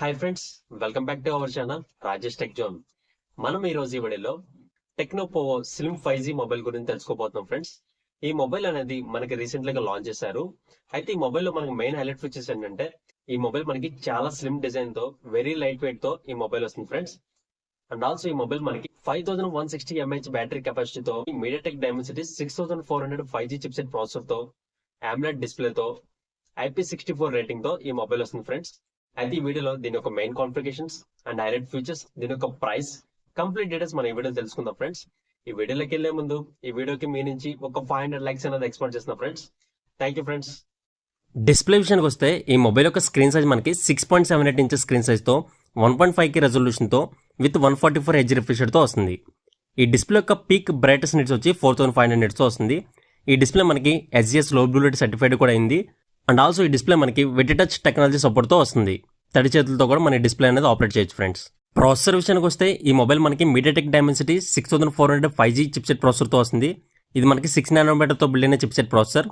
Hi friends, welcome back to our channel Rajesh tech zone. మనం ఈ రోజు ఈ వీడియోలో techno Pova slim 5G mobile గురించి తెలుసుకోబోతున్నాం ఫ్రెండ్స్. ఈ మొబైల్ అనేది మనకి రీసెంట్ గా లాంచ్ చేశారు. అయితే ఈ మొబైల్ లో మనకి మెయిన్ హైలైట్ ఫీచర్స్ ఏంటంటే ఈ మొబైల్ మనకి చాలా స్లిమ్ డిజైన్ తో వెరీ లైట్ వెయిట్ తో ఈ మొబైల్ వస్తుంది ఫ్రెండ్స్. అండ్ ఆల్సో ఈ మొబైల్ మనకి 5160 mAh బ్యాటరీ కెపాసిటీ తో MediaTek Dimensity 6400 5G chipset processor తో AMOLED డిస్ప్లే తో IP64 రేటింగ్ తో ఈ మొబైల్ వస్తుంది ఫ్రెండ్స్. అయితే ఈ వీడియోలో దీని యొక్క main configurations and highlight features, దీని యొక్క ప్రైస్, కంప్లీట్ డీటెయిల్స్ మన ఈ వీడియో తెలుసుకుందాం ఫ్రెండ్స్. ఈ వీడియోలోకి వెళ్లే ముందు ఈ వీడియోకి మీ నుంచి ఒక 500 లైక్స్ అనేది ఎక్స్పెక్ట్ చేస్తున్నా friends. Thank you friends. Display విషయానికి వస్తే ఈ మొబైల్ యొక్క స్క్రీన్ సైజ్ మనకి 6.78 ఇంచెస్ స్క్రీన్ సైజ్తో 1.5K రెజల్యూషన్తో విత్ 144 హెచ్ రిఫ్రెషర్తో వస్తుంది. ఈ డిస్ప్లే యొక్క పీక్ బ్రైట్నెస్ నిట్స్ వచ్చి 4500 నిట్స్తో వస్తుంది. ఈ డిస్ప్లే మనకి SGS లో బ్లూ లైట్ సర్టిఫైడ్ కూడా అయింది. అండ్ ఆల్సో ఈ డిస్ప్లే మనకి వెట్టి టచ్ టెక్నాలజీ సపోర్ట్తో వస్తుంది. తడి చేతులతో కూడా మన డిస్ప్లే అనేది ఆపరేట్ చేయొచ్చు ఫ్రెండ్స్. ప్రాసెసర్ విషయానికి వస్తే ఈ మొబైల్ మనకి మీడియాటెక్ డైమెన్సిటీ 6400 5G చిప్సెట్ ప్రాసెసర్తో వస్తుంది. ఇది మనకి 6 nanometerతో బిల్డ్ అయిన చిప్సెట్ ప్రాసెసర్.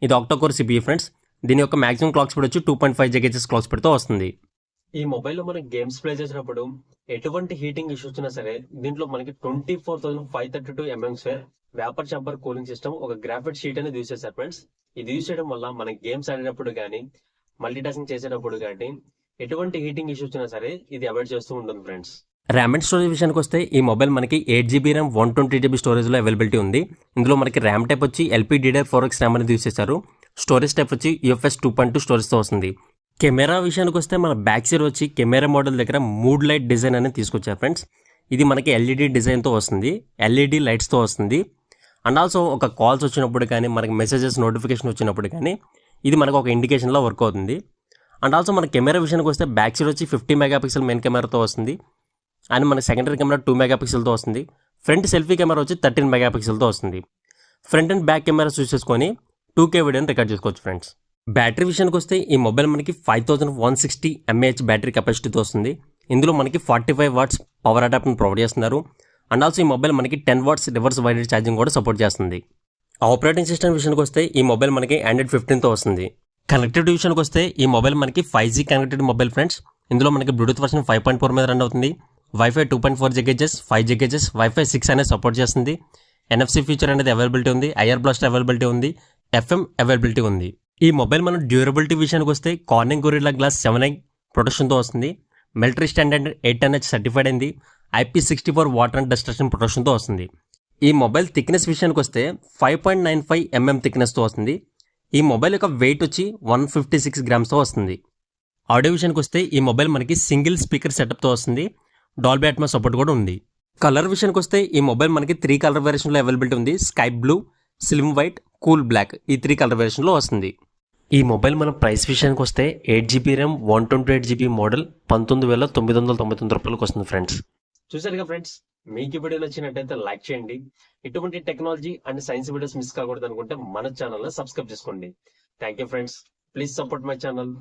ఇది ఆక్టోకోర్ CPU ఫ్రెండ్స్. దీని యొక్క మాక్సిమం క్లాక్ స్పీడ్ వచ్చి 2.5 GHz క్లాక్ స్పీడ్తో వస్తుంది. ఈ మొబైల్లో మనం గేమ్స్ ప్లే చేసినప్పుడు ఎటువంటి హీటింగ్ ఇష్యూ వచ్చినా సరే దీంట్లో మనకి 24532 mm vapour chamber cooling system, ఒక గ్రాఫైట్ షీట్ అనేది యూజ్ చేశారు ఫ్రెండ్స్. ఇది యూజ్ చేయడం వల్ల మన గేమ్స్ ఆడేటప్పుడు కానీ మల్టీటాస్కింగ్ చేసేటప్పుడు కానీ ఎటువంటి హీటింగ్ ఇష్యూ వచ్చినా సరే ఇది అవాయిడ్ చేస్తూ ఉంటుంది ఫ్రెండ్స్. ర్యామ్ అండ్ స్టోరేజ్ విషయానికి వస్తే ఈ మొబైల్ మనకి 8GB ర్యామ్ 120GB స్టోరేజ్లో అవైలబిలిటీ ఉంది. ఇందులో మనకి ర్యామ్ టైప్ వచ్చి LPDDR4X ర్యామ్ అనేది యూజ్ చేశారు. స్టోరేజ్ టైప్ వచ్చి UFS 2.2 స్టోరేజ్తో వస్తుంది. కెమెరా విషయానికి వస్తే మన బ్యాక్ సైడ్ వచ్చి కెమెరా మోడల్ దగ్గర మూడ్ లైట్ డిజైన్ అనేది తీసుకొచ్చారు ఫ్రెండ్స్. ఇది మనకి LED డిజైన్తో వస్తుంది, LED లైట్స్తో వస్తుంది. అండ్ ఆల్సో ఒక కాల్స్ వచ్చినప్పుడు కానీ మనకి మెసేజెస్ నోటిఫికేషన్ వచ్చినప్పుడు కానీ ఇది మనకు ఒక ఇండికేషన్లో వర్క్ అవుతుంది. అండ్ ఆల్సో మన కెమెరా విషయానికి వస్తే బ్యాక్ సైడ్ వచ్చి 50 MP మెయిన్ కెమెరాతో వస్తుంది. అండ్ మన సెకండరీ కెమెరా 2 MP వస్తుంది. ఫ్రంట్ సెల్ఫీ కెమెరా వచ్చి 13 MP వస్తుంది. ఫ్రంట్ అండ్ బ్యాక్ కెమెరా చూస్ చేసుకొని 2K వీడియోని రికార్డ్ చేసుకోవచ్చు ఫ్రెండ్స్. బ్యాటరీ విషయానికి వస్తే ఈ మొబైల్ మనకి 5160 mAh బ్యాటరీ కెపాసిటీతో వస్తుంది. ఇందులో మనకి 45 వాట్స్ పవర్ అడాప్టర్ని ప్రొవైడ్ చేస్తున్నారు. అండ్ ఆల్సో ఈ మొబైల్ మనకి 10 వాట్స్ రివర్స్ వైర్డ్ ఛార్జింగ్ కూడా సపోర్ట్ చేస్తుంది. ఆపరేటింగ్ సిస్టమ్ విషయానికి వస్తే ఈ మొబైల్ మనకి Android 15తో వస్తుంది. కనెక్టివిటీ విషయానికి వస్తే ఈ మొబైల్ మనకి 5G కనెక్టెడ్ మొబైల్ ఫ్రెండ్స్. ఇందులో మనకి బ్లూటూత్ వర్షన్ 5.4 మీద రన్ అవుతుంది. వైఫై 2.4 GHz, 5 GHz, వైఫై 6 అనేది సపోర్ట్ చేస్తుంది. NFC ఫీచర్ అనేది అవైలబిలిటీ ఉంది. IR బ్లాస్ట్ అవైలబిలిటీ ఉంది. FM అవైలబిలిటీ ఉంది. ఈ మొబైల్ మన డ్యూరబిలిటీ విషయానికి వస్తే కార్నింగ్ గొరిల్లా గ్లాస్ 7i ప్రొటెక్షన్తో వస్తుంది. మిలిటరీ స్టాండర్డ్ 810H సర్టిఫైడ్ అయింది. IP64 వాటర్ అండ్ డస్ట్ ప్రొటెక్షన్తో వస్తుంది. ఈ మొబైల్ థిక్నెస్ విషయానికి వస్తే 5.95 mm థిక్నెస్తో వస్తుంది. ఈ మొబైల్ యొక్క వెయిట్ వచ్చి 156 గ్రామ్స్తో వస్తుంది. ఆడియో విషయానికి వస్తే ఈ మొబైల్ మనకి సింగిల్ స్పీకర్ సెటప్తో వస్తుంది. డాల్బీ అట్మాస్ సపోర్ట్ కూడా ఉంది. కలర్ విషయానికి వస్తే ఈ మొబైల్ మనకి 3 కలర్ వేరియేషన్లో అవైలబిలిటీ ఉంది. Sky blue, slim white, cool black, ఈ 3 కలర్ వేరియేషన్లో వస్తుంది. ఈ మొబైల్ మన ప్రైస్ విషయానికి వస్తే 8GB ర్యామ్ 128GB మోడల్ 19,999 రూపాయలకు వస్తుంది ఫ్రెండ్స్. చూసారుగా ఫ్రెండ్స్, మీకు ఈ వీడియో నచ్చినట్టయితే లైక్ చేయండి. ఇటువంటి technology and science videos miss కాకూడదు అనుకుంటే మన ఛానల్ సబ్స్క్రైబ్ చేసుకోండి. Thank you friends. Please support my channel.